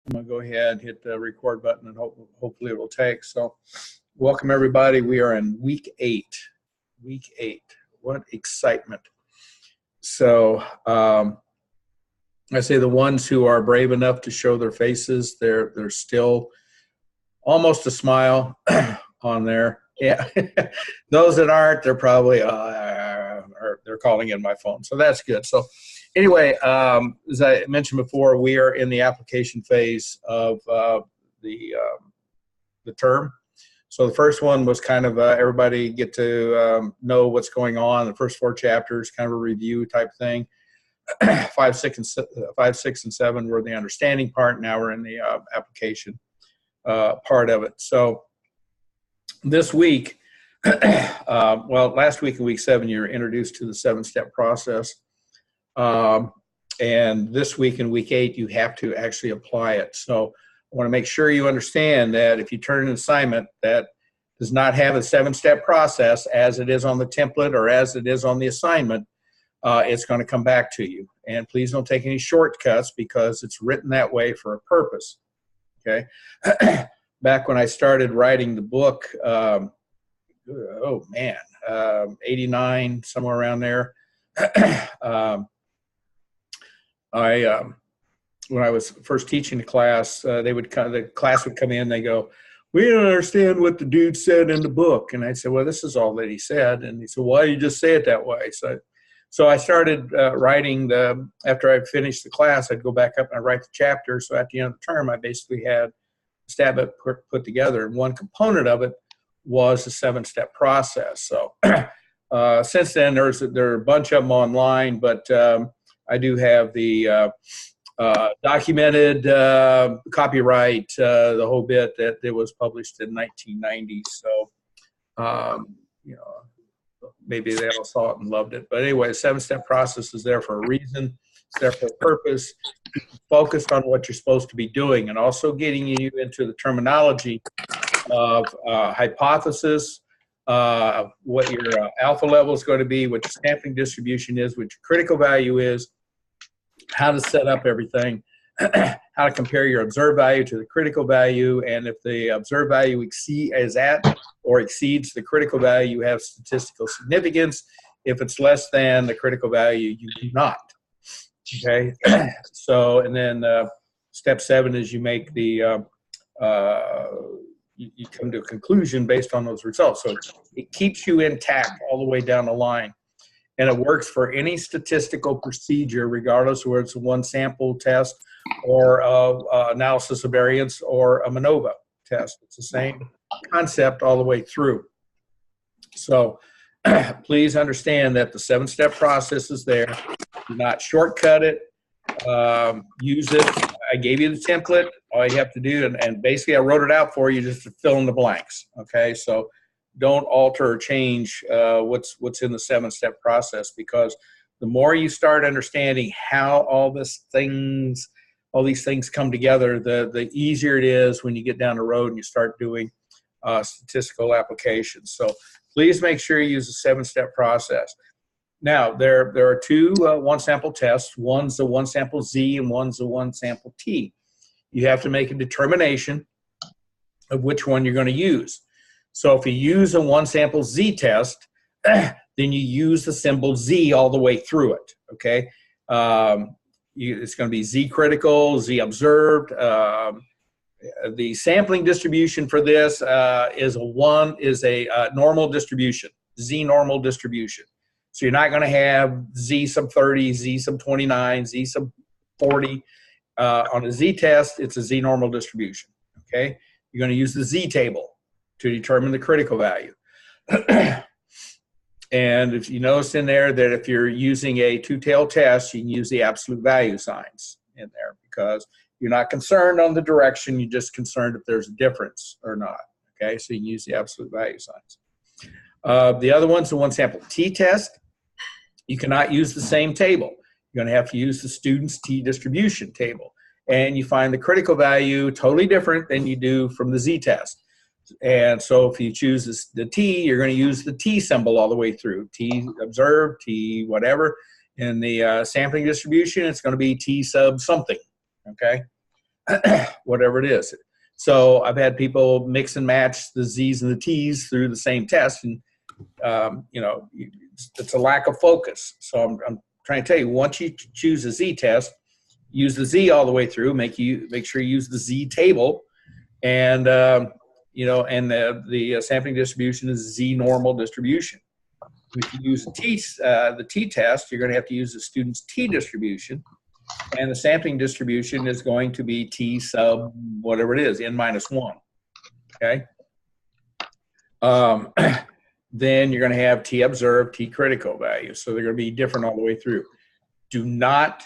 I'm going to go ahead, hit the record button, and hopefully it will take. So welcome, everybody. We are in week 8. Week 8. What excitement. So I say the ones who are brave enough to show their faces, there's still almost a smile on there. Yeah. Those that aren't, they're probably, or they're calling in my phone. So that's good. So anyway, as I mentioned before, we are in the application phase of the term. So the first one was kind of everybody get to know what's going on. The first 4 chapters, kind of a review type thing. 5, 6, and 7 were the understanding part. Now we're in the application part of it. So this week, well, last week in week 7, you were introduced to the 7-step process. And this week in week 8, you have to actually apply it. So I want to make sure you understand that if you turn an assignment that does not have a 7-step process as it is on the template or as it is on the assignment, it's going to come back to you. And please don't take any shortcuts because it's written that way for a purpose. Okay. Back when I started writing the book, 89, somewhere around there. When I was first teaching the class, the class would come in, they go, "We don't understand what the dude said in the book." And I'd say, "Well, this is all that he said." And he said, "Why do you just say it that way?" So I started writing after I finished the class, I'd go back up and I'd write the chapter. So at the end of the term, I basically had a stab at put together. And one component of it was the 7-step process. So since then, there are a bunch of them online, but I do have the documented copyright, the whole bit that it was published in 1990. So, maybe they all saw it and loved it. But anyway, the 7-step process is there for a reason. It's there for a purpose. Focused on what you're supposed to be doing and also getting you into the terminology of hypothesis, what your alpha level is going to be, what your sampling distribution is, what your critical value is, how to set up everything, how to compare your observed value to the critical value, and if the observed value exceeds the critical value, you have statistical significance. If it's less than the critical value, you do not. Okay, so and then step 7 is you make the you come to a conclusion based on those results. So it keeps you intact all the way down the line. And it works for any statistical procedure, regardless of whether it's a one-sample test or analysis of variance or a MANOVA test. It's the same concept all the way through. So please understand that the 7-step process is there. Do not shortcut it. Use it. I gave you the template. All you have to do, and basically I wrote it out for you just to fill in the blanks. Okay, so don't alter or change what's in the 7-step process, because the more you start understanding how all these things come together, the easier it is when you get down the road and you start doing statistical applications. So please make sure you use the 7-step process. Now, there are 2 one-sample tests. One's a one-sample Z and one's a one-sample T. You have to make a determination of which one you're going to use. So if you use a one-sample Z test, then you use the symbol Z all the way through it, okay? It's going to be Z critical, Z observed. The sampling distribution for this is a normal distribution, Z normal distribution. So you're not going to have Z sub 30, Z sub 29, Z sub 40. On a Z test, it's a Z normal distribution, okay? You're going to use the Z table to determine the critical value. And if you notice in there that if you're using a 2-tailed test, you can use the absolute value signs in there because you're not concerned on the direction, you're just concerned if there's a difference or not, okay? So you can use the absolute value signs. The other one's the one-sample T test. You cannot use the same table. You're going to have to use the student's T distribution table. And you find the critical value totally different than you do from the Z test. And so if you choose the T, you're going to use the T symbol all the way through. T observed, T whatever. In the sampling distribution, it's going to be T sub something, okay? whatever it is. So I've had people mix and match the Z's and the T's through the same test, and it's a lack of focus. So I'm trying to tell you, once you choose a Z test, use the Z all the way through. Make sure you use the Z table, and and the sampling distribution is Z normal distribution. If you use the T test, you're going to have to use the student's T distribution, and the sampling distribution is going to be T sub whatever it is, n-1. Okay. Then you're going to have T observed, T critical values. So they're going to be different all the way through. Do not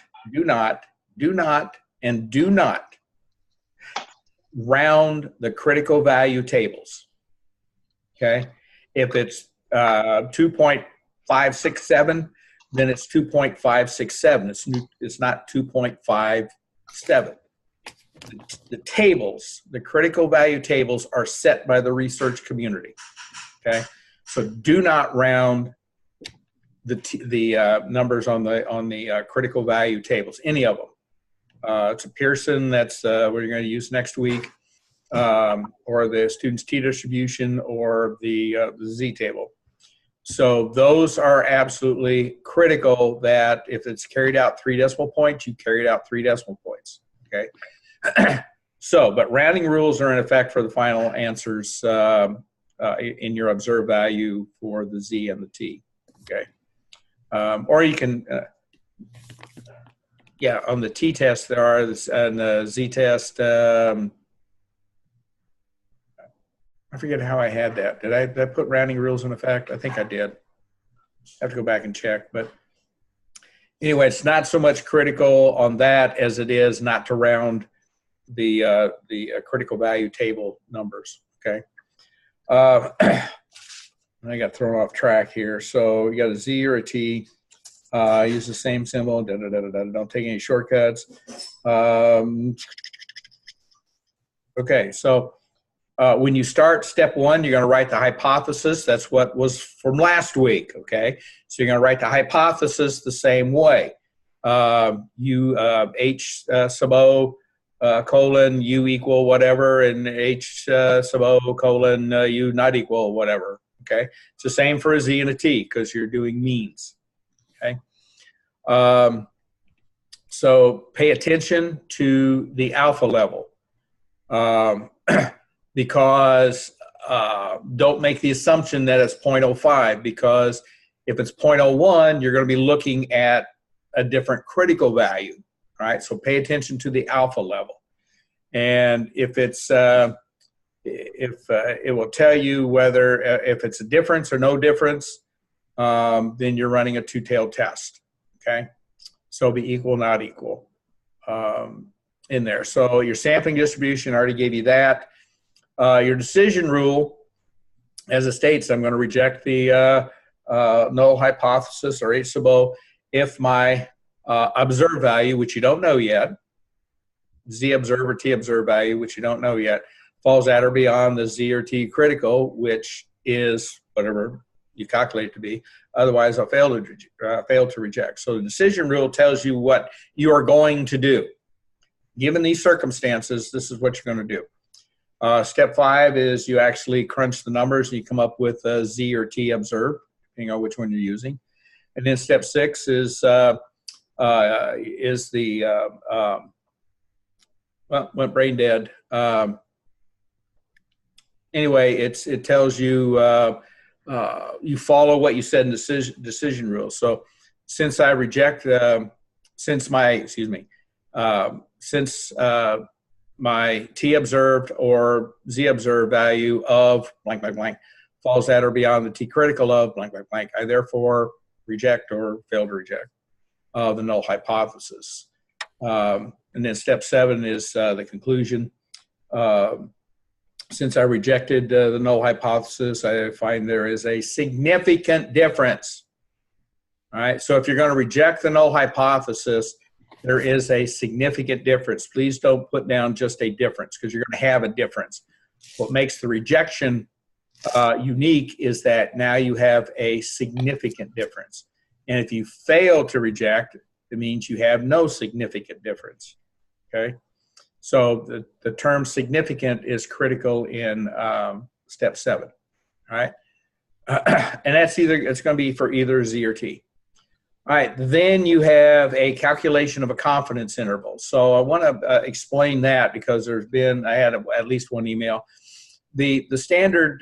round the critical value tables. Okay. If it's 2.567, then it's 2.567. It's not 2.57. The tables, the critical value tables, are set by the research community. Okay. So do not round the numbers on the critical value tables, any of them. It's a Pearson, that's what you're going to use next week, or the student's T distribution, or the Z table. So those are absolutely critical, that if it's carried out 3 decimal points, you carry it out 3 decimal points. Okay. But rounding rules are in effect for the final answers in your observed value for the Z and the T. Okay. Or you can, on the T test there are, and the Z test, I forget how I had that. Did I put rounding rules in effect? I think I did. I have to go back and check. But anyway, it's not so much critical on that as it is not to round the critical value table numbers. Okay. I got thrown off track here. So you got a Z or a T. Use the same symbol. Don't take any shortcuts. Okay, so when you start step 1, you're going to write the hypothesis. That's what was from last week. Okay, so you're going to write the hypothesis the same way. H sub O colon U equal whatever, and H sub O colon U not equal whatever. Okay, it's the same for a Z and a T because you're doing means. Okay, so pay attention to the alpha level, because don't make the assumption that it's 0.05, because if it's 0.01, you're going to be looking at a different critical value. All right, so pay attention to the alpha level, and if it's it will tell you whether if it's a difference or no difference, then you're running a two-tailed test. Okay, so be equal, not equal in there. So your sampling distribution, I already gave you that. Your decision rule, as it states, I'm going to reject the null hypothesis, or H sub O, if my observed value, which you don't know yet, Z observed or T observed value, which you don't know yet, falls at or beyond the Z or T critical, which is whatever you calculate it to be. Otherwise, I'll fail to reject. So the decision rule tells you what you are going to do. Given these circumstances, this is what you're going to do. Step 5 is you actually crunch the numbers and you come up with a Z or T observed, depending on which one you're using. And then step 6 is the went brain dead. Anyway, it tells you you follow what you said in decision rules. So since I reject since my T observed or Z observed value of blank blank blank falls at or beyond the T critical of blank blank blank, I therefore reject or fail to reject the null hypothesis. And then step 7 is the conclusion. Since I rejected the null hypothesis, I find there is a significant difference. All right, so if you're going to reject the null hypothesis, there is a significant difference. Please don't put down just a difference, because you're going to have a difference. What makes the rejection unique is that now you have a significant difference. And if you fail to reject, it means you have no significant difference. Okay? So the term significant is critical in step 7. All right. And that's it's going to be for either Z or T. All right. Then you have a calculation of a confidence interval. So I want to explain that because I had at least one email. The standard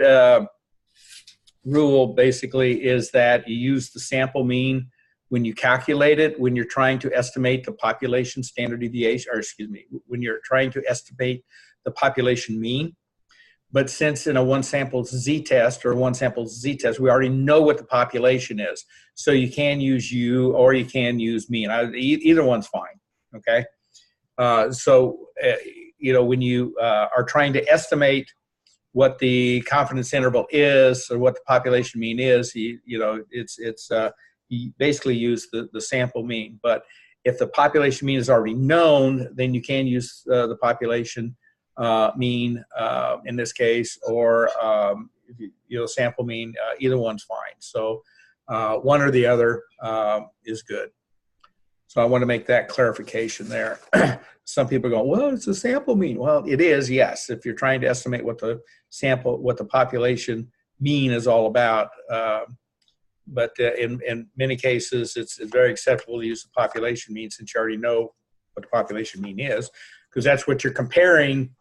rule basically is that you use the sample mean when you calculate it, when you're trying to estimate the population standard deviation, or excuse me, when you're trying to estimate the population mean. But since in a one sample z-test or one sample z-test, we already know what the population is. So you can use U or you can use mean. Either one's fine, okay? When you are trying to estimate what the confidence interval is or what the population mean is, you basically use the sample mean. But if the population mean is already known, then you can use the population mean in this case, or sample mean. Either one's fine. So one or the other is good. So I want to make that clarification there. Some people go, well, it's a sample mean. Well, it is, yes. If you're trying to estimate what the population mean is all about. But in many cases, it's very acceptable to use the population mean since you already know what the population mean is, because that's what you're comparing.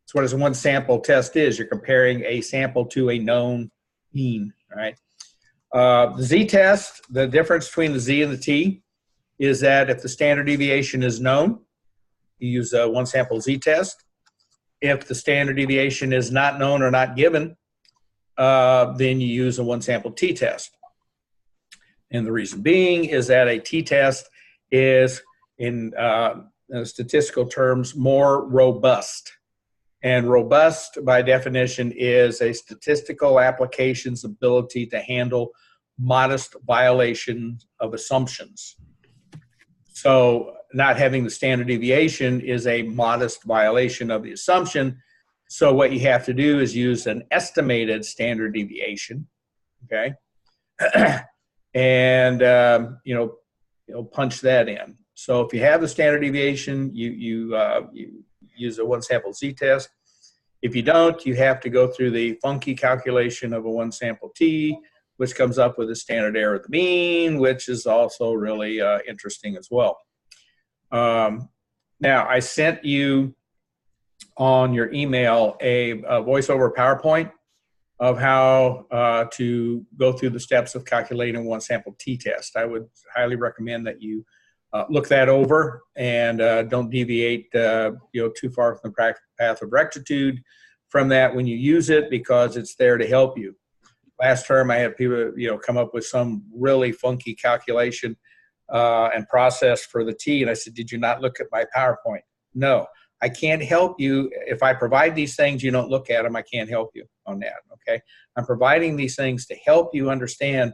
That's what a one sample test is. You're comparing a sample to a known mean, all right? The z-test, the difference between the z and the t is that if the standard deviation is known, you use a one sample z-test. If the standard deviation is not known or not given, then you use a one sample t-test. And the reason being is that a t-test is, in statistical terms, more robust. And robust, by definition, is a statistical application's ability to handle modest violations of assumptions. So not having the standard deviation is a modest violation of the assumption. So what you have to do is use an estimated standard deviation, okay? And punch that in. So if you have the standard deviation, you use a one sample z-test. If you don't, you have to go through the funky calculation of a one sample t, which comes up with a standard error of the mean, which is also really interesting as well. Now, I sent you on your email a voiceover PowerPoint of how to go through the steps of calculating one sample t-test. I would highly recommend that you look that over and don't deviate too far from the path of rectitude from that when you use it, because it's there to help you. Last term, I had people come up with some really funky calculation and process for the t, and I said, did you not look at my PowerPoint? No. I can't help you. If I provide these things, you don't look at them, I can't help you on that, okay? I'm providing these things to help you understand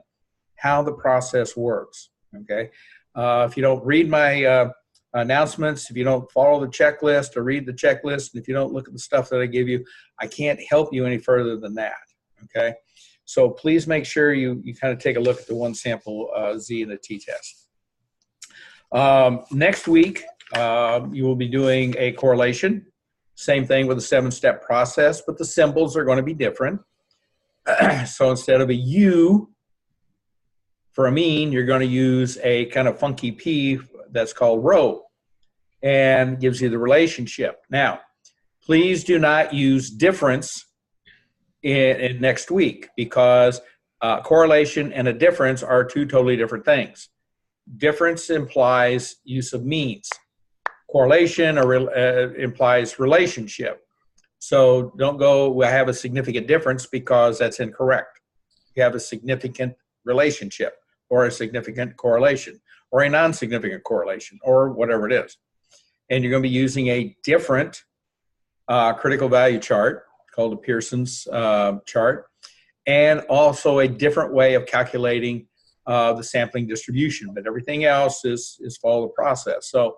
how the process works, okay? If you don't read my announcements, if you don't follow the checklist or read the checklist, and if you don't look at the stuff that I give you, I can't help you any further than that, okay? So please make sure you kind of take a look at the one sample Z and the t-test. Next week, you will be doing a correlation. Same thing with a 7-step process, but the symbols are going to be different. So instead of a U for a mean, you're going to use a kind of funky P that's called rho, and gives you the relationship. Now, please do not use difference in next week, because correlation and a difference are two totally different things. Difference implies use of means. Correlation implies relationship. So don't go, well, I have a significant difference, because that's incorrect. You have a significant relationship, or a significant correlation, or a non-significant correlation, or whatever it is. And you're going to be using a different critical value chart called the Pearson's chart, and also a different way of calculating the sampling distribution. But everything else is follow the process. So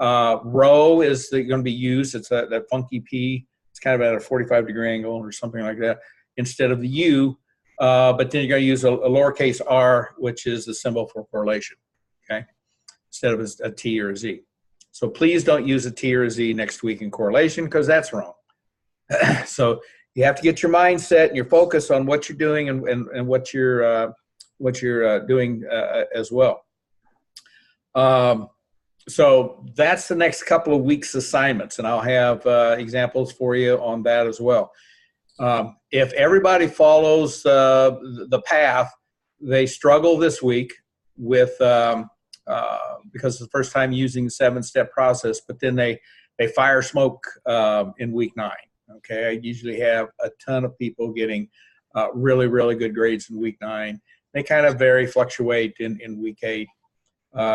rho is going to be used. It's that funky P. It's kind of at a 45-degree angle or something like that instead of the U. But then you're going to use a lowercase r, which is the symbol for correlation, okay, instead of a T or a Z. So please don't use a T or a Z next week in correlation, because that's wrong. So you have to get your mindset and your focus on what you're doing and what you're doing as well. So that's the next couple of weeks assignments, and I'll have examples for you on that as well. If everybody follows the path, they struggle this week with because it's the first time using the 7-step process, but then they fire smoke in week 9. Okay, I usually have a ton of people getting really, really good grades in week 9. They kind of fluctuate in week 8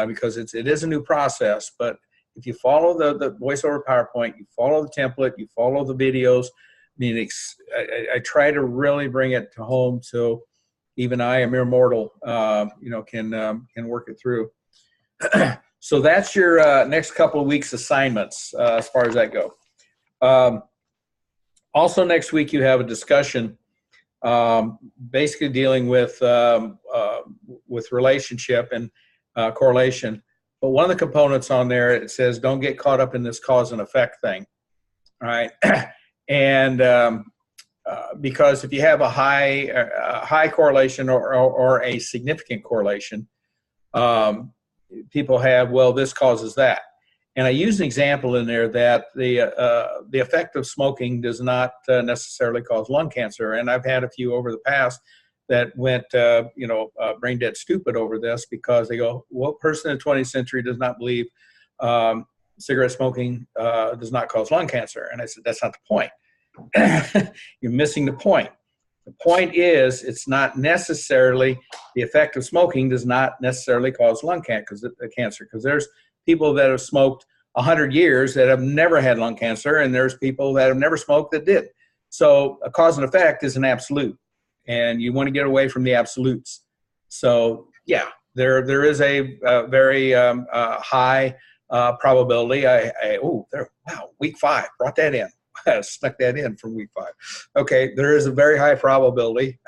because it is a new process. But if you follow the VoiceOver PowerPoint, you follow the template, you follow the videos. I mean, I try to really bring it to home so even I, a mere mortal, can work it through. So that's your next couple of weeks assignments as far as that go. Also next week you have a discussion basically dealing with relationship and correlation. But one of the components on there, it says don't get caught up in this cause and effect thing. All right. And because if you have a high correlation or a significant correlation, people have, well, this causes that. And I use an example in there that the effect of smoking does not necessarily cause lung cancer. And I've had a few over the past that went, brain dead stupid over this, because they go, what person in the 20th century does not believe cigarette smoking does not cause lung cancer? And I said, that's not the point. You're missing the point. The point is, it's not necessarily, the effect of smoking does not necessarily cause lung cancer, because there's people that have smoked 100 years that have never had lung cancer, and there's people that have never smoked that did. So a cause and effect is an absolute, and you want to get away from the absolutes. So yeah, there is a very high probability. Wow, week 5, brought that in. Snuck that in from week 5. Okay, there is a very high probability,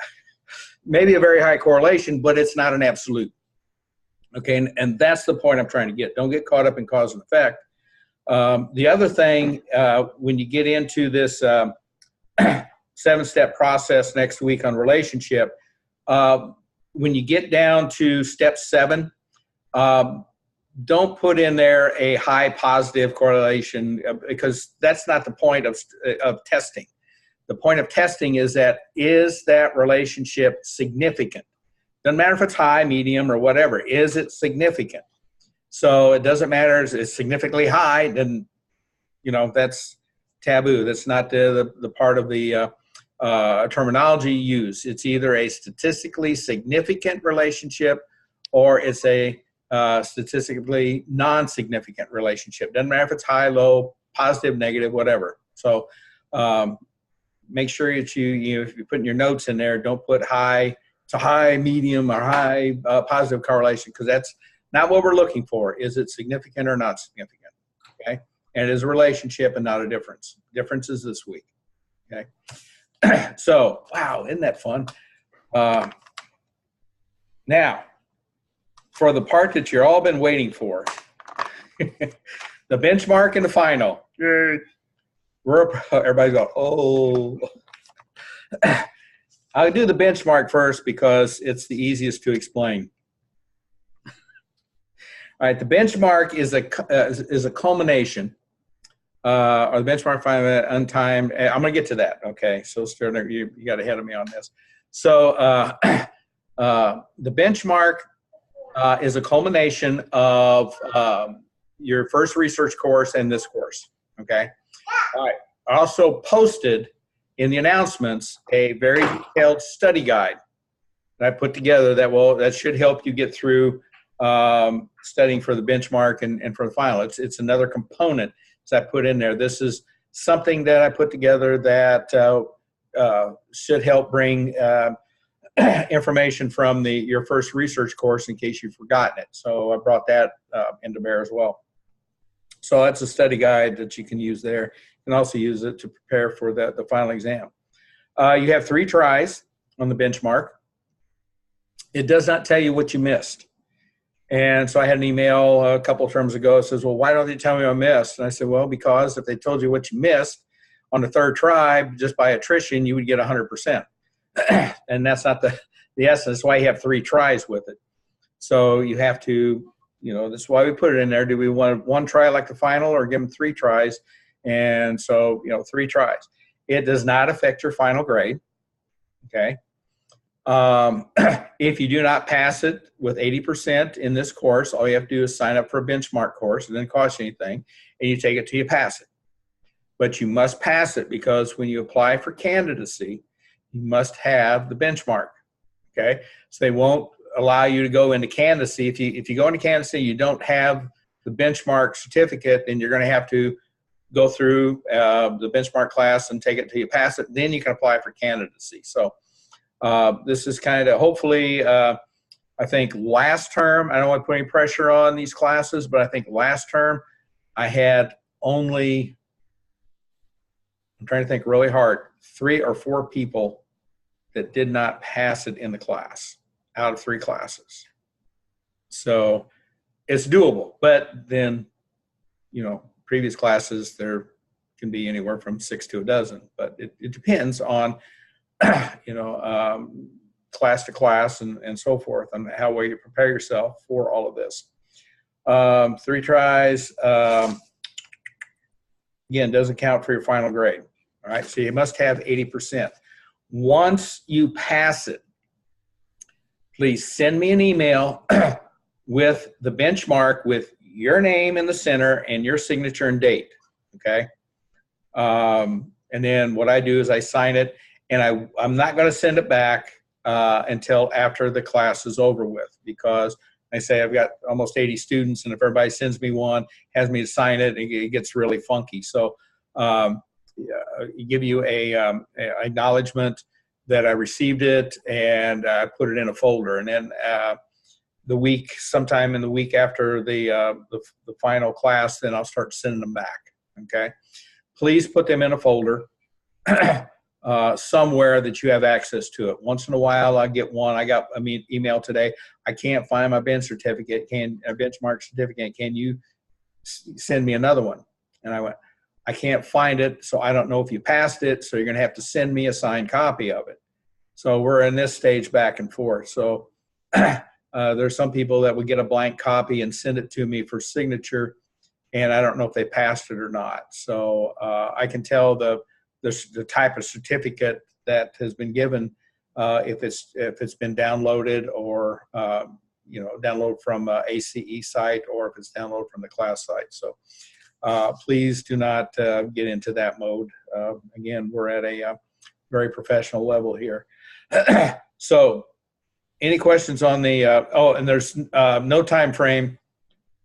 maybe a very high correlation, but it's not an absolute. Okay, and that's the point I'm trying to get. Don't get caught up in cause and effect. The other thing, when you get into this 7-step process next week on relationship, when you get down to step 7, don't put in there a high positive correlation, because that's not the point of testing. The point of testing is that relationship significant? Doesn't matter if it's high, medium, or whatever. Is it significant? So it doesn't matter if it's significantly high, then, that's taboo. That's not the part of the terminology used. It's either a statistically significant relationship or it's a statistically non-significant relationship. Doesn't matter if it's high, low, positive, negative, whatever. So make sure that if you're putting your notes in there, don't put high to high, medium, or high positive correlation, because that's not what we're looking for. Is it significant or not significant? Okay, and it is a relationship and not a difference. Difference is this week. Okay, so wow, isn't that fun? Now, for the part that you've all been waiting for, the benchmark and the final. Everybody's going, oh. I'll do the benchmark first because it's the easiest to explain. All right, the benchmark is a culmination, or the benchmark final untimed. I'm going to get to that. Okay, so Sterling, you got ahead of me on this. So the benchmark is a culmination of your first research course and this course. Okay. All right. I also posted in the announcements a very detailed study guide that I put together that should help you get through studying for the benchmark and for the final. It's another component that I put in there. This is something that I put together that should help bring information from your first research course in case you've forgotten it. So I brought that into bear as well. So that's a study guide that you can use there. You can also use it to prepare for the final exam. You have 3 tries on the benchmark. It does not tell you what you missed. And so I had an email a couple of terms ago that says, well, why don't they tell me I missed? And I said, well, because if they told you what you missed on the third try, just by attrition, you would get 100%. And that's not the essence. That's why you have 3 tries with it. So you have to, that's why we put it in there. Do we want 1 try like the final, or give them 3 tries? And so, 3 tries. It does not affect your final grade. Okay. If you do not pass it with 80% in this course, all you have to do is sign up for a benchmark course. It doesn't cost you anything, and you take it till you pass it. But you must pass it, because when you apply for candidacy, you must have the benchmark. Okay, so they won't allow you to go into candidacy. If you go into candidacy, you don't have the benchmark certificate, then you're going to have to go through the benchmark class and take it till you pass it. Then you can apply for candidacy. So this is kind of, hopefully, I think last term, I don't want to put any pressure on these classes, but I think last term I had only, I'm trying to think really hard, 3 or 4 people that did not pass it in the class out of 3 classes. So it's doable, but then, previous classes, there can be anywhere from 6 to a dozen, but it depends on, class to class and so forth, and how well you prepare yourself for all of this. 3 tries, again, doesn't count for your final grade. All right, so you must have 80%. Once you pass it, please send me an email with the benchmark with your name in the center and your signature and date, okay? And then what I do is I sign it, and I'm not going to send it back until after the class is over with, because I say I've got almost 80 students, and if everybody sends me one, has me to sign it, it gets really funky. So give you a acknowledgement that I received it, and I put it in a folder, and then sometime in the week after the final class, then I'll start sending them back. Okay, please put them in a folder somewhere that you have access to it. Once in a while, I get one. I got an email today. I can't find my benchmark certificate. Can you send me another one? And I went, I can't find it, so I don't know if you passed it, so you're going to have to send me a signed copy of it. So we're in this stage back and forth. So there's some people that would get a blank copy and send it to me for signature, and I don't know if they passed it or not. So I can tell the type of certificate that has been given, if it's been downloaded, or download from ACE site, or if it's downloaded from the class site. So please do not get into that mode. Again, we're at a very professional level here. So any questions on the and there's no time frame,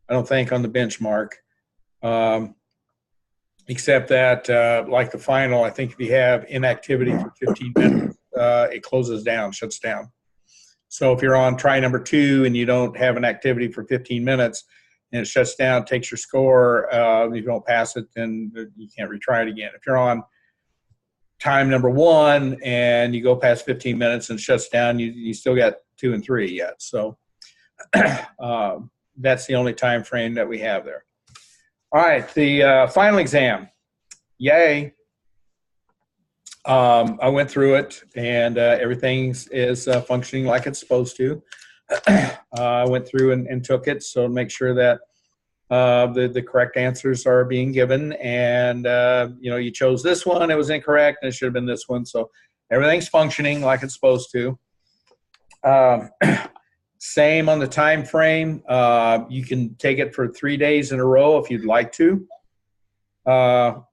I don't think, on the benchmark, except that like the final, I think if you have inactivity for 15 minutes, it closes down, shuts down. So if you're on try number 2 and you don't have an activity for 15 minutes and it shuts down, takes your score, if you don't pass it, then you can't retry it again. If you're on time number 1 and you go past 15 minutes and shuts down, you still got 2 and 3 yet. So that's the only time frame that we have there. All right, the final exam. Yay. I went through it, and everything is functioning like it's supposed to. I went through and took it, so make sure that the correct answers are being given, and you chose this one, it was incorrect, and it should have been this one. So everything's functioning like it's supposed to. Same on the time frame. You can take it for 3 days in a row if you'd like to. All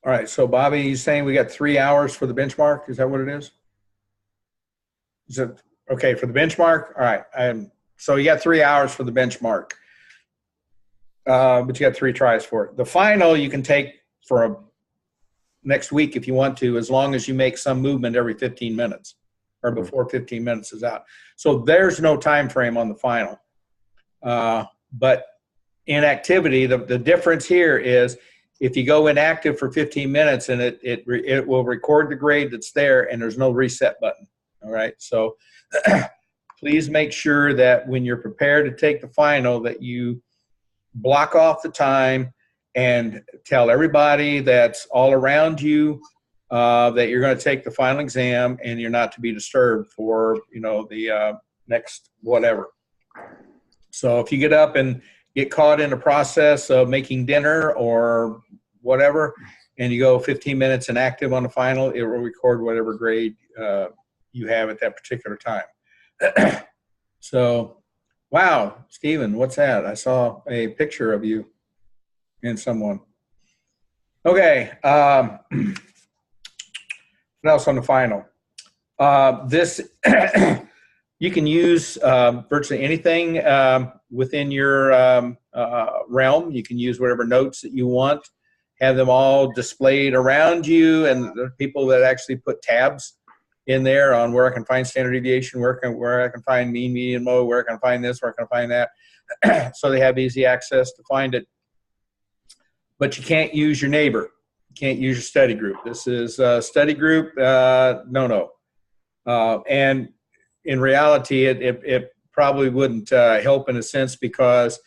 right, so Bobby, you're saying we got 3 hours for the benchmark? Is that what it is? Is it okay for the benchmark? All right, so you got 3 hours for the benchmark, but you got 3 tries for it. The final you can take for next week if you want to, as long as you make some movement every 15 minutes or before 15 minutes is out. So there's no time frame on the final. But inactivity, the difference here is if you go inactive for 15 minutes and it will record the grade that's there, and there's no reset button. All right, so please make sure that when you're prepared to take the final, that you block off the time and tell everybody that's all around you that you're going to take the final exam, and you're not to be disturbed for, the next whatever. So if you get up and get caught in the process of making dinner or whatever, and you go 15 minutes inactive on the final, it will record whatever grade you have at that particular time. So, wow, Stephen, what's that? I saw a picture of you and someone. Okay. What else on the final? This, you can use virtually anything within your realm. You can use whatever notes that you want, have them all displayed around you, and there are people that actually put tabs in there on where I can find standard deviation, where I can find mean, median, mode, where I can find this, where I can find that. So they have easy access to find it. But you can't use your neighbor. You can't use your study group. This is a study group, no. And in reality, it probably wouldn't help in a sense, because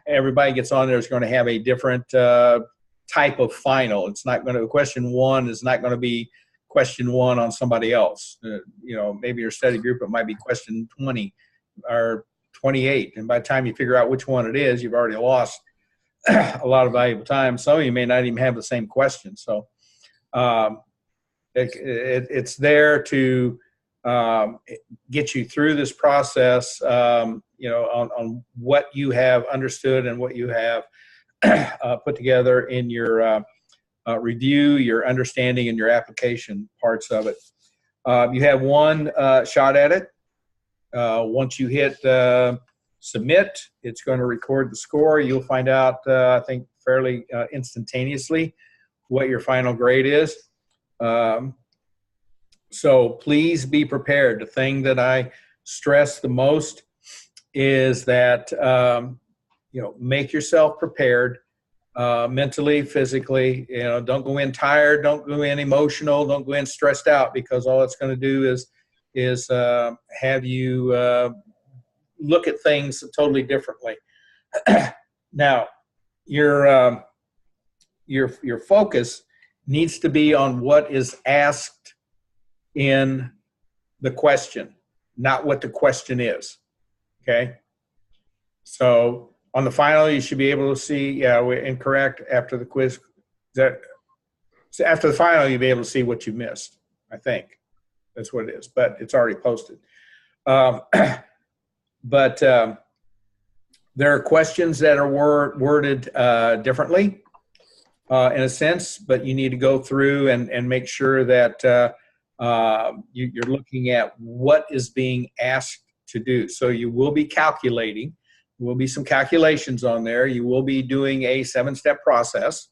everybody gets on there is going to have a different type of final. It's not going to, question one is not going to be question one on somebody else. Maybe your study group, it might be question 20 or 28. And by the time you figure out which one it is, you've already lost a lot of valuable time. Some of you may not even have the same question. So it's there to get you through this process, on what you have understood and what you have put together in your review, your understanding, and your application parts of it. You have one shot at it. Once you hit submit, it's going to record the score. You'll find out, I think, fairly instantaneously what your final grade is. So please be prepared. The thing that I stress the most is that, make yourself prepared. Mentally, physically, don't go in tired, don't go in emotional, don't go in stressed out, because all it's going to do is have you look at things totally differently. Now, your focus needs to be on what is asked in the question, not what the question is. Okay, so on the final, you should be able to see, we're incorrect after the quiz. So after the final, you'll be able to see what you missed. I think that's what it is, but it's already posted. But there are questions that are worded differently in a sense, but you need to go through and make sure that you're looking at what is being asked to do. So you will be calculating. There will be some calculations on there. You will be doing a 7-step process.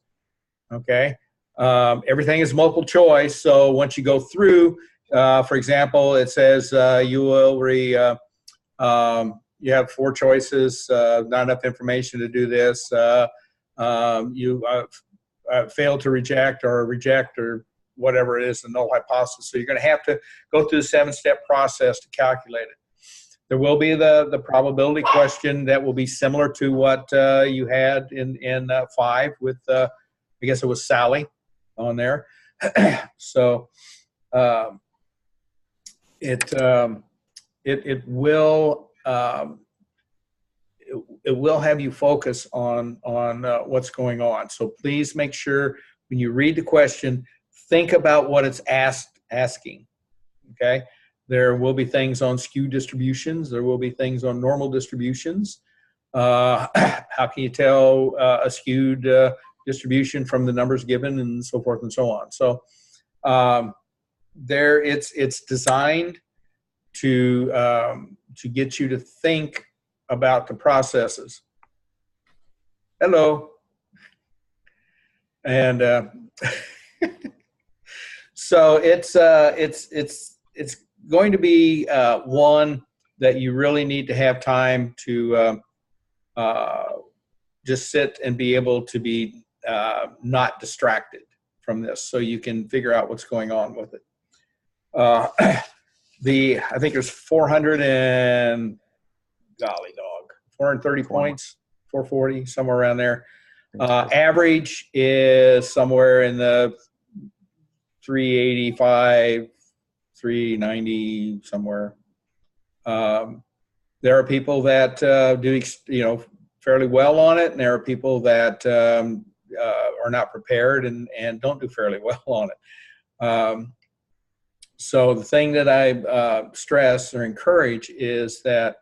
Okay. Everything is multiple choice. So once you go through, for example, it says you will you have 4 choices, not enough information to do this. You failed to reject or whatever it is, the null hypothesis. So you're going to have to go through the 7-step process to calculate it. There will be the probability question that will be similar to what you had in 5 with, I guess it was Sally on there. So it will have you focus on what's going on. So please make sure when you read the question, think about what it's asking. Okay. There will be things on skewed distributions. There will be things on normal distributions. How can you tell a skewed distribution from the numbers given, and so forth and so on. So it's designed to get you to think about the processes. Hello. And so it's going to be one that you really need to have time to just sit and be able to be not distracted from this, so you can figure out what's going on with it. I think there's 430 points, 440, somewhere around there. Average is somewhere in the 385, 390, somewhere. There are people that do, fairly well on it, and there are people that are not prepared and don't do fairly well on it. So the thing that I stress or encourage is that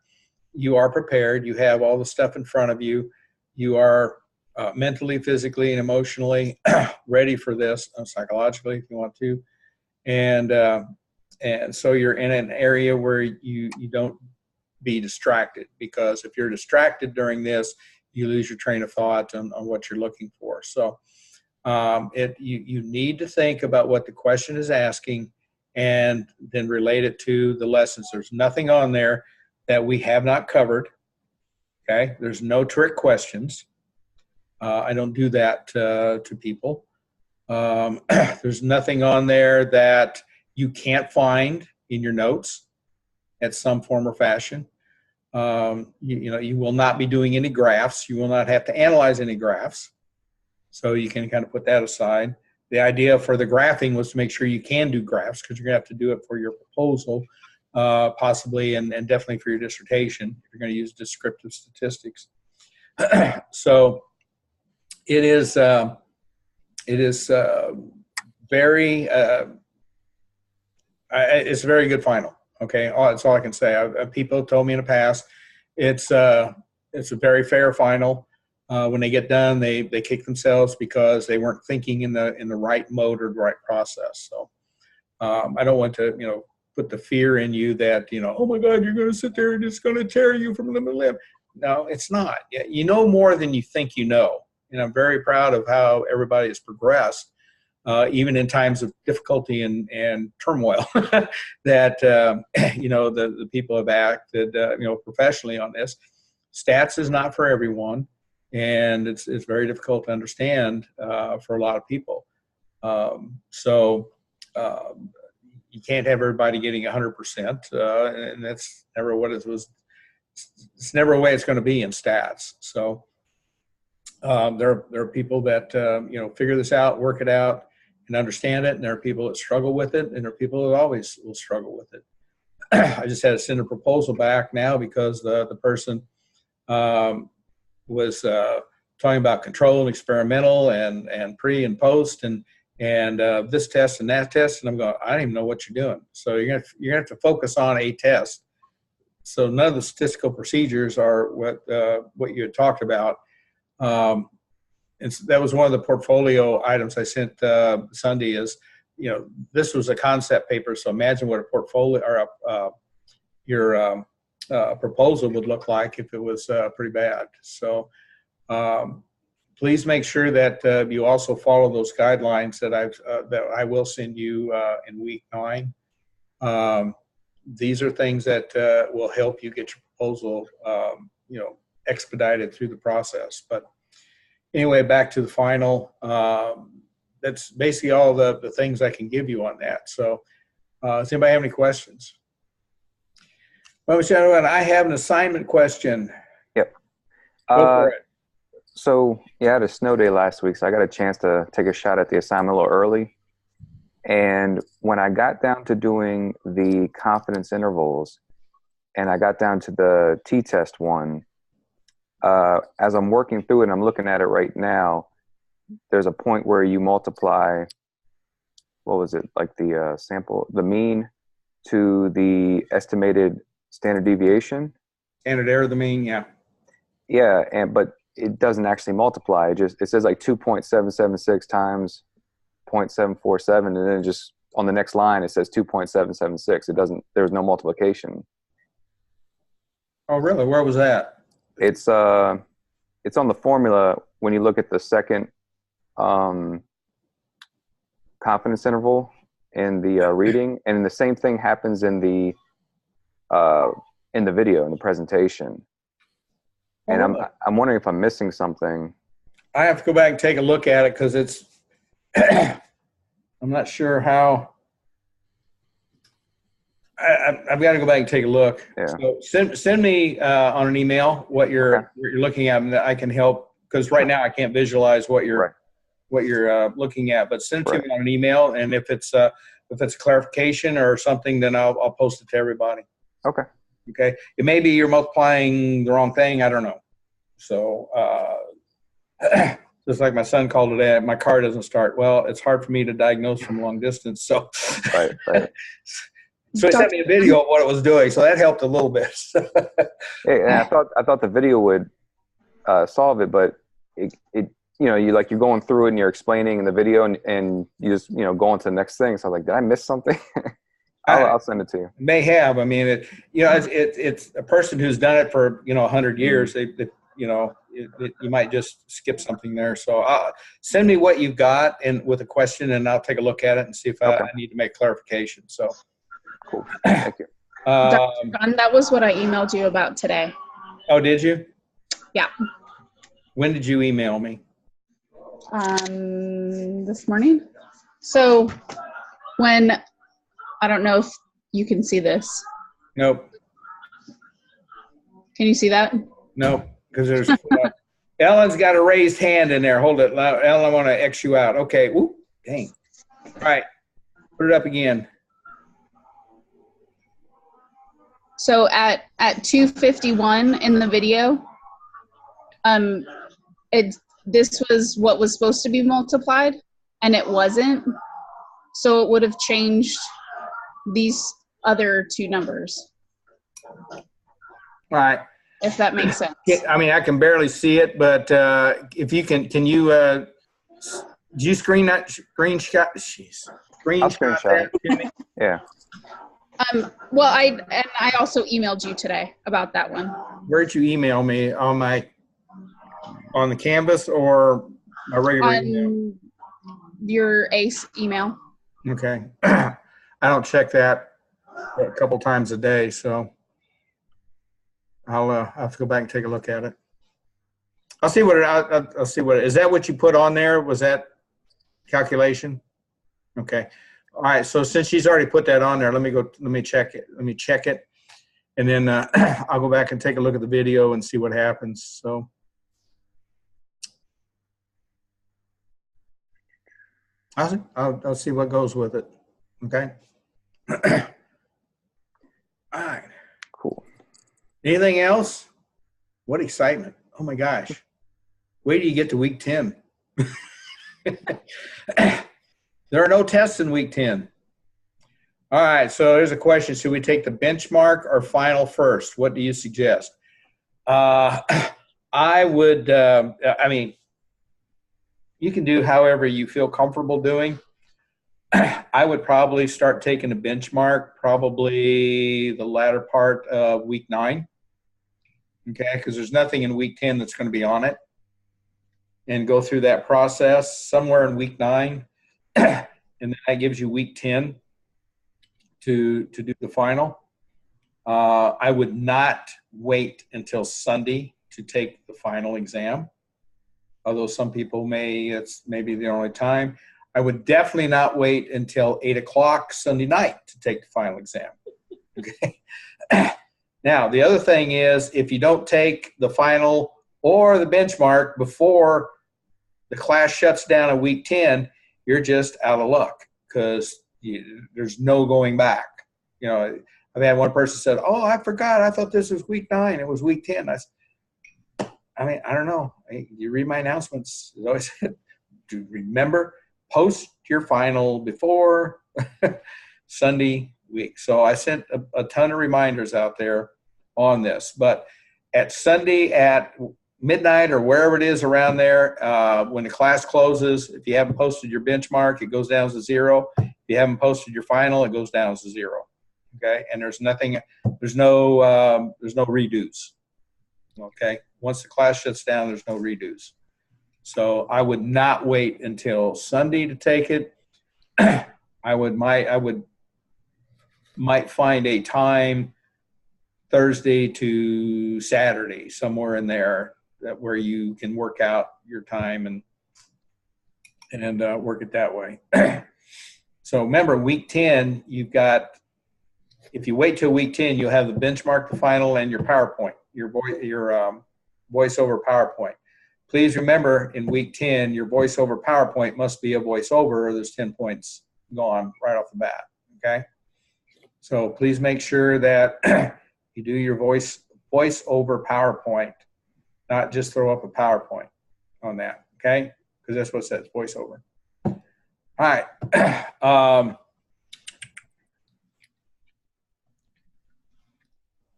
you are prepared. You have all the stuff in front of you. You are mentally, physically, and emotionally ready for this, psychologically, if you want to. And so you're in an area where you don't be distracted, because if you're distracted during this, you lose your train of thought on what you're looking for. So you need to think about what the question is asking and then relate it to the lessons. There's nothing on there that we have not covered. Okay, there's no trick questions. I don't do that to people. There's nothing on there that you can't find in your notes at some form or fashion. You will not be doing any graphs. You will not have to analyze any graphs. So you can kind of put that aside. The idea for the graphing was to make sure you can do graphs, because you're going to have to do it for your proposal, possibly, and definitely for your dissertation. You're going to use descriptive statistics. So it is very, it's a very good final. Okay, that's all I can say. People told me in the past, it's a very fair final. When they get done, they kick themselves because they weren't thinking in the right mode or the right process. So I don't want to put the fear in you that oh my God, you're going to sit there and it's going to tear you from the limb. No, it's not. You know more than you think you know, and I'm very proud of how everybody has progressed. Even in times of difficulty and turmoil, that the people have acted professionally on this. Stats is not for everyone, and it's very difficult to understand for a lot of people. So you can't have everybody getting 100%, and that's never what it was. It's never a way it's going to be in stats. So there are people that figure this out, work it out, and understand it, and there are people that struggle with it, and there are people that always will struggle with it. I just had to send a proposal back now because the person was talking about control and experimental and pre and post and this test and that test, and I'm going, I don't even know what you're doing. So you're gonna have to focus on a test. So none of the statistical procedures are what you had talked about. And that was one of the portfolio items I sent Sunday. Is this was a concept paper, so imagine what a portfolio or your proposal would look like if it was pretty bad. So please make sure that you also follow those guidelines that I will send you in week 9. These are things that will help you get your proposal expedited through the process. But anyway, back to the final. That's basically all the things I can give you on that. So does anybody have any questions? Well, Michelle, I have an assignment question. Yep. Go for it. So I had a snow day last week, so I got a chance to take a shot at the assignment a little early. And when I got down to doing the confidence intervals, and I got down to the t-test one, as I'm working through it, and I'm looking at it right now, there's a point where you multiply, what was it, like the sample, the mean to the estimated standard deviation. Standard error, the mean, yeah. Yeah, but it doesn't actually multiply. It says like 2.776 times 0.747, and then just on the next line it says 2.776. It doesn't. There's no multiplication. Oh, really? Where was that? It's on the formula when you look at the second confidence interval in the reading, and the same thing happens in the video in the presentation. And I'm wondering if I'm missing something. I have to go back and take a look at it because it's I'm not sure how. I've got to go back and take a look. Yeah. So send me on an email what Okay. you're looking at, and that I can help, because right now I can't visualize what Right. you're looking at. But send it to Right. me on an email, and if it's a clarification or something, then I'll post it to everybody. Okay. Okay. It may be you're multiplying the wrong thing. I don't know. So just like my son called today, my car doesn't start. Well, it's hard for me to diagnose from long distance. So Right. Right. so he sent me a video of what it was doing. So that helped a little bit. Yeah, and I thought the video would solve it, but it you're going through it and you're explaining in the video, and you just go on to the next thing. So I was like, did I miss something? I'll send it to you. May have. I mean, it's a person who's done it for 100 years. You might just skip something there. So send me what you've got and with a question, and I'll take a look at it and see if I need to make clarification. So cool. Thank you. Dr. Gunn, that was what I emailed you about today. Oh, did you? Yeah. When did you email me? This morning. So when, I don't know if you can see this. Nope. Can you see that? Nope. Because there's Ellen's got a raised hand in there. Hold it. Ellen, I want to X you out. Okay. Ooh, dang. All right. Put it up again. So at 2:51 in the video, this was what was supposed to be multiplied, and it wasn't. So it would have changed these other two numbers. All right. If that makes sense. I mean, I can barely see it, but if you can you do you screenshot? Jeez. I'll screenshot it. Yeah. Well, I also emailed you today about that one. Where'd you email me? On the Canvas or my regular email? Your ACE email. Okay. I don't check that a couple times a day, so I'll have to go back and take a look at it. I'll see what I'll see what is that what you put on there? Was that calculation? Okay. All right. So since she's already put that on there, let me check it. Let me check it, and then I'll go back and take a look at the video and see what happens. So. I'll see what goes with it. Okay. All right. Cool. Anything else? What excitement. Oh my gosh. Wait till you get to week 10. There are no tests in week 10. All right. So there's a question. Should we take the benchmark or final first? What do you suggest? I would, I mean, you can do however you feel comfortable doing. I would probably start taking a benchmark probably the latter part of week 9. Okay, because there's nothing in week 10 that's going to be on it. And go through that process somewhere in week 9. And then that gives you week 10 to do the final. I would not wait until Sunday to take the final exam. Although some people it's maybe the only time. I would definitely not wait until 8 o'clock Sunday night to take the final exam. Okay. Now, the other thing is if you don't take the final or the benchmark before the class shuts down in week 10, you're just out of luck because there's no going back. I've had one person said, "Oh, I forgot. I thought this was week 9. It was week 10." I mean, I don't know. You read my announcements. It always said, "Do remember, post your final before Sunday week." So I sent a ton of reminders out there on this. But at Sunday at midnight or wherever it is around there, when the class closes, if you haven't posted your benchmark, it goes down to 0. If you haven't posted your final, it goes down to 0. Okay, and there's no redos. Okay, once the class shuts down, there's no redos. So I would not wait until Sunday to take it. I might find a time Thursday to Saturday, somewhere in there, where you can work out your time and work it that way. So remember, week 10, you've got if you wait till week 10, you'll have the benchmark, the final, and your PowerPoint, your voiceover PowerPoint. Please remember, in week 10, your voiceover PowerPoint must be a voiceover, or there's 10 points gone right off the bat. Okay. So please make sure that you do your voiceover PowerPoint, not just throw up a PowerPoint on that. Okay. Because that's what it says, voiceover. All right.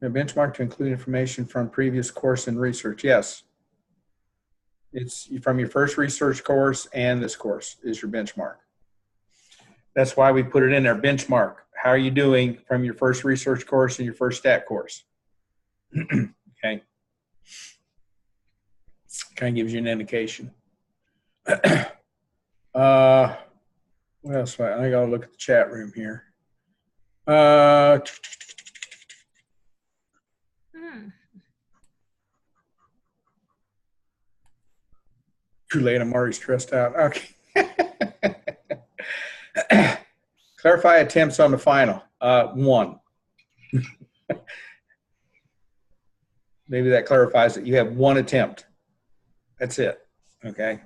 A benchmark to include information from previous course and research. Yes. It's from your first research course and this course is your benchmark. That's why we put it in there, benchmark. How are you doing from your first research course and your first stat course? Okay. Kind of gives you an indication. What else? I got to look at the chat room here. Too late. I'm already stressed out. Okay. Clarify attempts on the final. 1. Maybe that clarifies it. You have 1 attempt. That's it. Okay.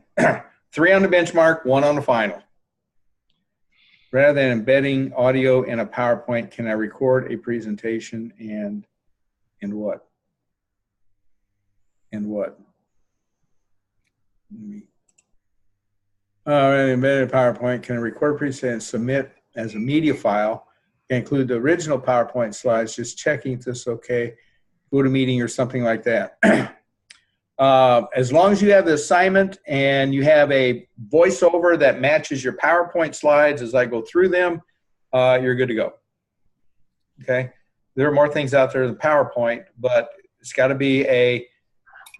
3 on the benchmark, 1 on the final. Rather than embedding audio in a PowerPoint, can I record a presentation and what? And what? Embedded PowerPoint, can I record a presentation and submit as a media file? Can include the original PowerPoint slides, just checking if this is okay. Go to meeting or something like that. As long as you have the assignment and you have a voiceover that matches your PowerPoint slides as I go through them, you're good to go. Okay. There are more things out there than PowerPoint, but it's got to be a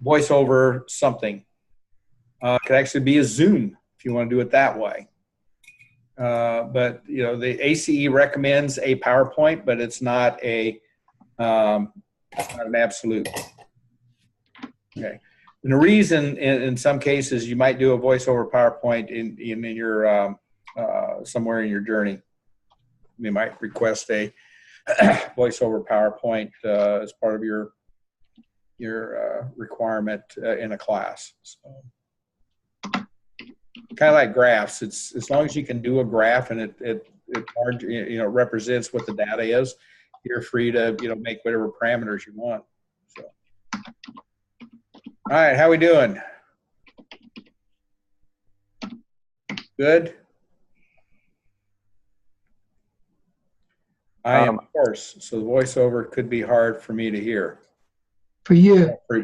voiceover something. It could actually be a Zoom if you want to do it that way. But you know, the ACE recommends a PowerPoint, but it's not an absolute. Okay. And the reason, in some cases, you might do a voiceover PowerPoint in your somewhere in your journey. You might request a voiceover PowerPoint as part of your requirement in a class. So, kind of like graphs. It's as long as you can do a graph and it represents what the data is, you're free to make whatever parameters you want. So. All right, how we doing? Good? I am hoarse, so the voiceover could be hard for me to hear. For you. For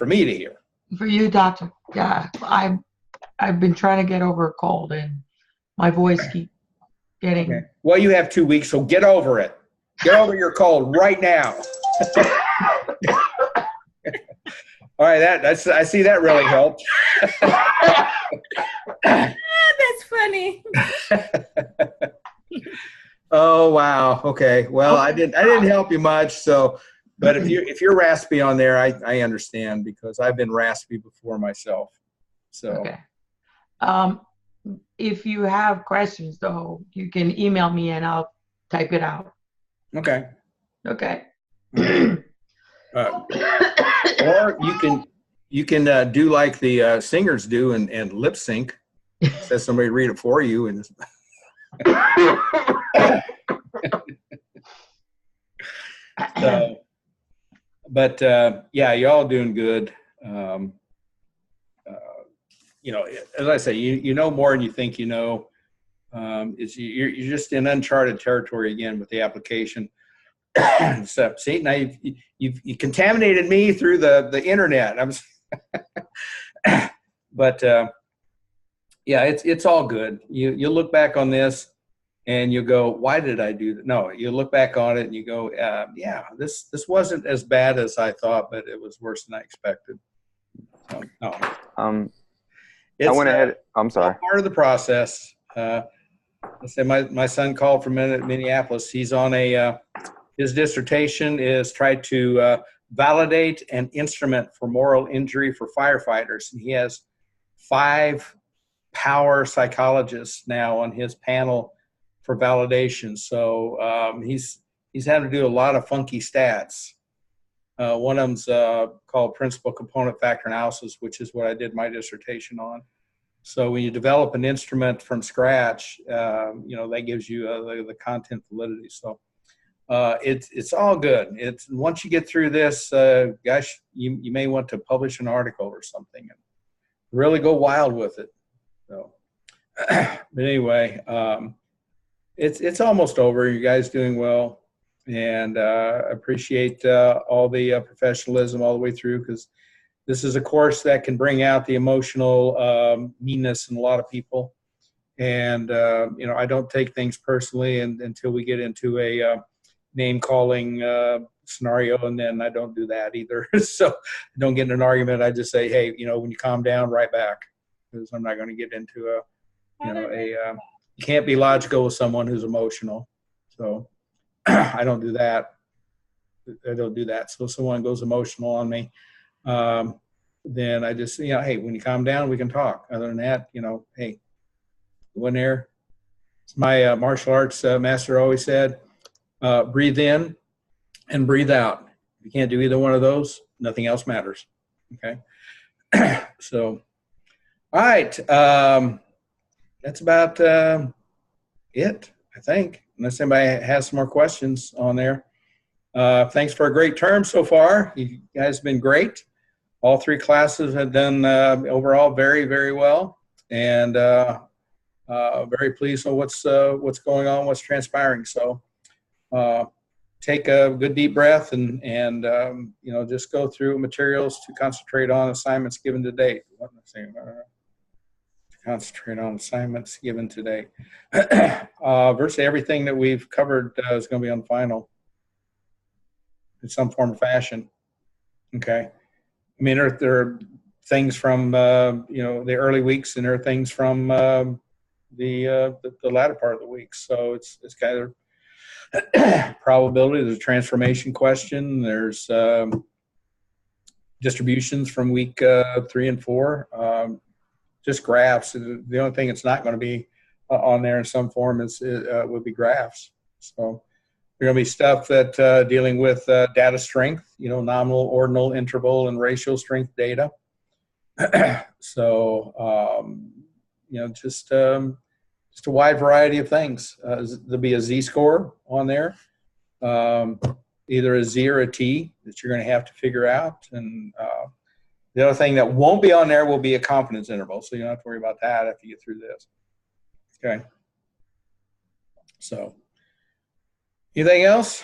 me to hear. For you, doctor. Yeah, I've been trying to get over a cold and my voice keeps getting. Okay. Well, you have 2 weeks, so get over it. Get over your cold right now. All right, I see that really helped. That's funny. Oh wow. Okay. Well, I didn't help you much. So, but if you're raspy on there, I understand because I've been raspy before myself. So. Okay. If you have questions though, you can email me and I'll type it out. Okay. Okay. Or you can do like the singers do and lip sync. Have somebody read it for you and. Yeah, y'all doing good. As I say, you know more than you think you know. You're just in uncharted territory again with the application. So, see, now you contaminated me through the internet. But yeah, it's all good. You look back on this and you go, why did I do that? No, you look back on it and you go, yeah, this wasn't as bad as I thought, but it was worse than I expected. So, no. I went ahead. I'm sorry. Part of the process. Let's say my son called from Minneapolis. He's on his dissertation is try to validate an instrument for moral injury for firefighters. And he has 5 power psychologists now on his panel for validation. So he's he's having to do a lot of funky stats. One of them's called principal component factor analysis, which is what I did my dissertation on. So when you develop an instrument from scratch, that gives you the content validity. So it's all good. It's once you get through this, gosh, you may want to publish an article or something and really go wild with it. So, but anyway, it's almost over. You guys doing well, and appreciate all the professionalism all the way through, because this is a course that can bring out the emotional meanness in a lot of people. And I don't take things personally until we get into a name calling scenario, and then I don't do that either. So I don't get in an argument. I just say, hey, when you calm down, right back, because I'm not going to get into you can't be logical with someone who's emotional. So I don't do that. So if someone goes emotional on me, then I just, hey, when you calm down, we can talk. Other than that, hey, go in there. My martial arts master always said, breathe in and breathe out. If you can't do either one of those, nothing else matters. Okay. So, all right. That's about it, I think, unless anybody has some more questions on there. Thanks for a great term so far. You guys have been great. All 3 classes have done overall very, very well, and very pleased with what's going on, what's transpiring. So take a good deep breath and just go through materials to concentrate on assignments given to date. What am I saying? Concentrate on assignments given today. Virtually everything that we've covered is going to be on final in some form or fashion. Okay. I mean, there are things from the early weeks, and there are things from the latter part of the week. So it's kind of probability. There's a transformation question. There's distributions from week 3 and 4. Just graphs. The only thing it's not going to be on there in some form would be graphs. So there's going to be stuff that dealing with data strength, nominal, ordinal, interval, and ratio strength data. So just a wide variety of things. There'll be a Z-score on there, either a Z or a T that you're going to have to figure out. And the other thing that won't be on there will be a confidence interval, so you don't have to worry about that after you get through this. Okay. So, anything else?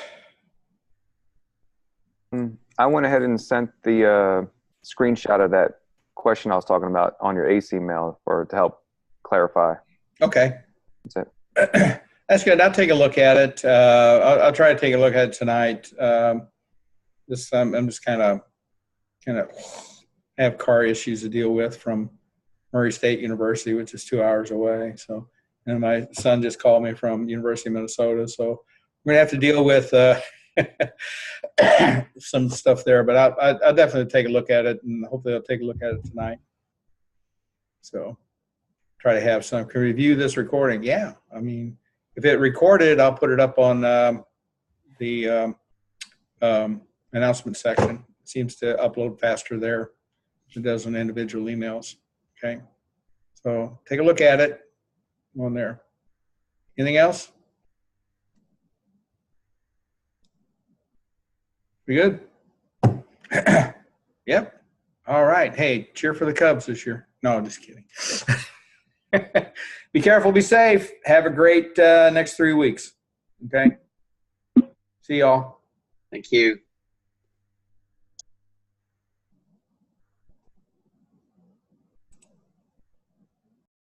I went ahead and sent the screenshot of that question I was talking about on your AC mail to help clarify. Okay. That's it. That's good. I'll take a look at it. I'll try to take a look at it tonight. I'm just kind of have car issues to deal with from Murray State University, which is 2 hours away. So, and my son just called me from University of Minnesota. So we're gonna have to deal with some stuff there. But I'll definitely take a look at it, and hopefully I'll take a look at it tonight. So try to have some. Can review this recording? Yeah. I mean, if it recorded, I'll put it up on the announcement section. It seems to upload faster there than it does on individual emails. Okay. So take a look at it on there. Anything else? We good? Yep. All right. Hey, cheer for the Cubs this year. No, I'm just kidding. Be careful, be safe. Have a great next 3 weeks. Okay. See y'all. Thank you.